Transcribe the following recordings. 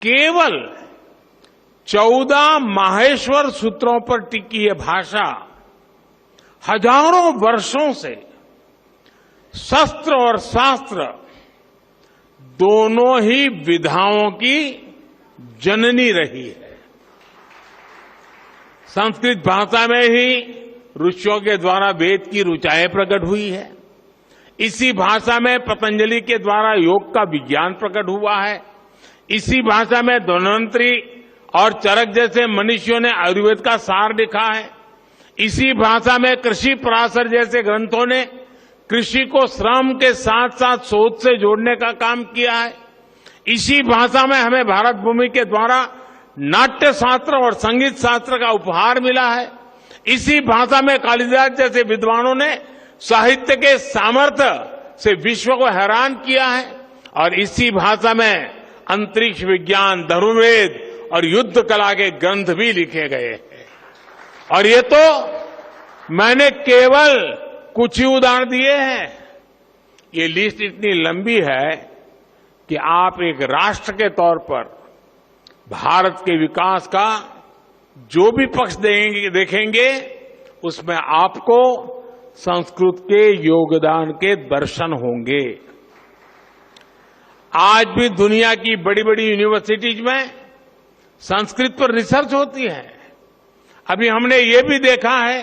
केवल 14 माहेश्वर सूत्रों पर टिकी ये भाषा हजारों वर्षों से शस्त्र और शास्त्र दोनों ही विधाओं की जननी रही है। संस्कृत भाषा में ही ऋषियों के द्वारा वेद की ऋचाएं प्रकट हुई है। इसी भाषा में पतंजलि के द्वारा योग का विज्ञान प्रकट हुआ है। इसी भाषा में धन्वंतरी और चरक जैसे मनीषियों ने आयुर्वेद का सार लिखा है। इसी भाषा में कृषि पराशर जैसे ग्रंथों ने कृषि को श्रम के साथ साथ शोध से जोड़ने का काम किया है। इसी भाषा में हमें भारत भूमि के द्वारा नाट्य शास्त्र और संगीत शास्त्र का उपहार मिला है। इसी भाषा में कालिदास जैसे विद्वानों ने साहित्य के सामर्थ्य से विश्व को हैरान किया है। और इसी भाषा में अंतरिक्ष विज्ञान, धनुर्वेद और युद्ध कला के ग्रंथ भी लिखे गए हैं। और ये तो मैंने केवल कुछ ही उदाहरण दिए हैं। ये लिस्ट इतनी लंबी है कि आप एक राष्ट्र के तौर पर भारत के विकास का जो भी पक्ष देखेंगे उसमें आपको संस्कृत के योगदान के दर्शन होंगे। आज भी दुनिया की बड़ी बड़ी यूनिवर्सिटीज में संस्कृत पर रिसर्च होती है। अभी हमने ये भी देखा है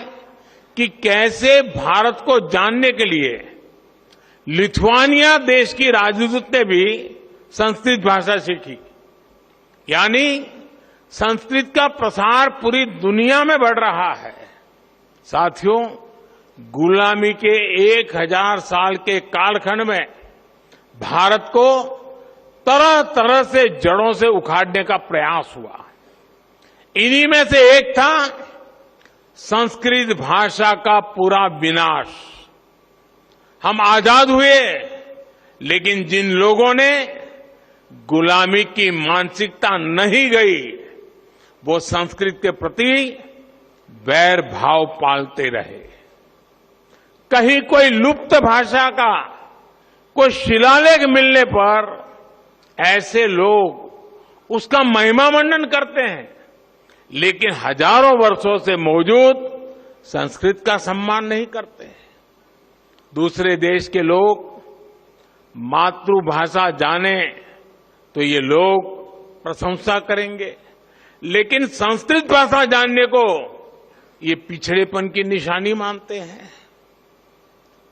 कि कैसे भारत को जानने के लिए लिथुआनिया देश की राजदूत ने भी संस्कृत भाषा सीखी। यानी संस्कृत का प्रसार पूरी दुनिया में बढ़ रहा है। साथियों, गुलामी के 1000 साल के कालखंड में भारत को तरह तरह से जड़ों से उखाड़ने का प्रयास हुआ। इन्हीं में से एक था संस्कृत भाषा का पूरा विनाश। हम आजाद हुए, लेकिन जिन लोगों ने गुलामी की मानसिकता नहीं गई, वो संस्कृत के प्रति वैर भाव पालते रहे। कहीं कोई लुप्त भाषा का कोई शिलालेख मिलने पर ऐसे लोग उसका महिमा मंडन करते हैं, लेकिन हजारों वर्षों से मौजूद संस्कृत का सम्मान नहीं करते हैं। दूसरे देश के लोग मातृभाषा जाने तो ये लोग प्रशंसा करेंगे, लेकिन संस्कृत भाषा जानने को ये पिछड़ेपन की निशानी मानते हैं।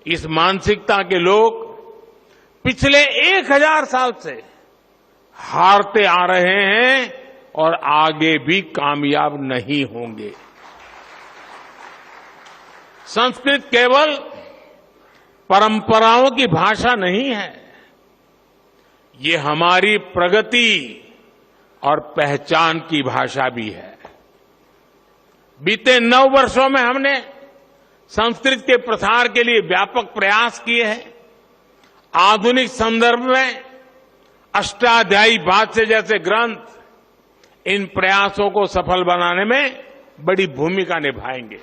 इस मानसिकता के लोग पिछले 1000 साल से हारते आ रहे हैं और आगे भी कामयाब नहीं होंगे। संस्कृत केवल परंपराओं की भाषा नहीं है, ये हमारी प्रगति और पहचान की भाषा भी है। बीते 9 वर्षों में हमने संस्कृत के प्रसार के लिए व्यापक प्रयास किए हैं। आधुनिक संदर्भ में अष्टाध्यायी भाष्य जैसे ग्रंथ इन प्रयासों को सफल बनाने में बड़ी भूमिका निभाएंगे।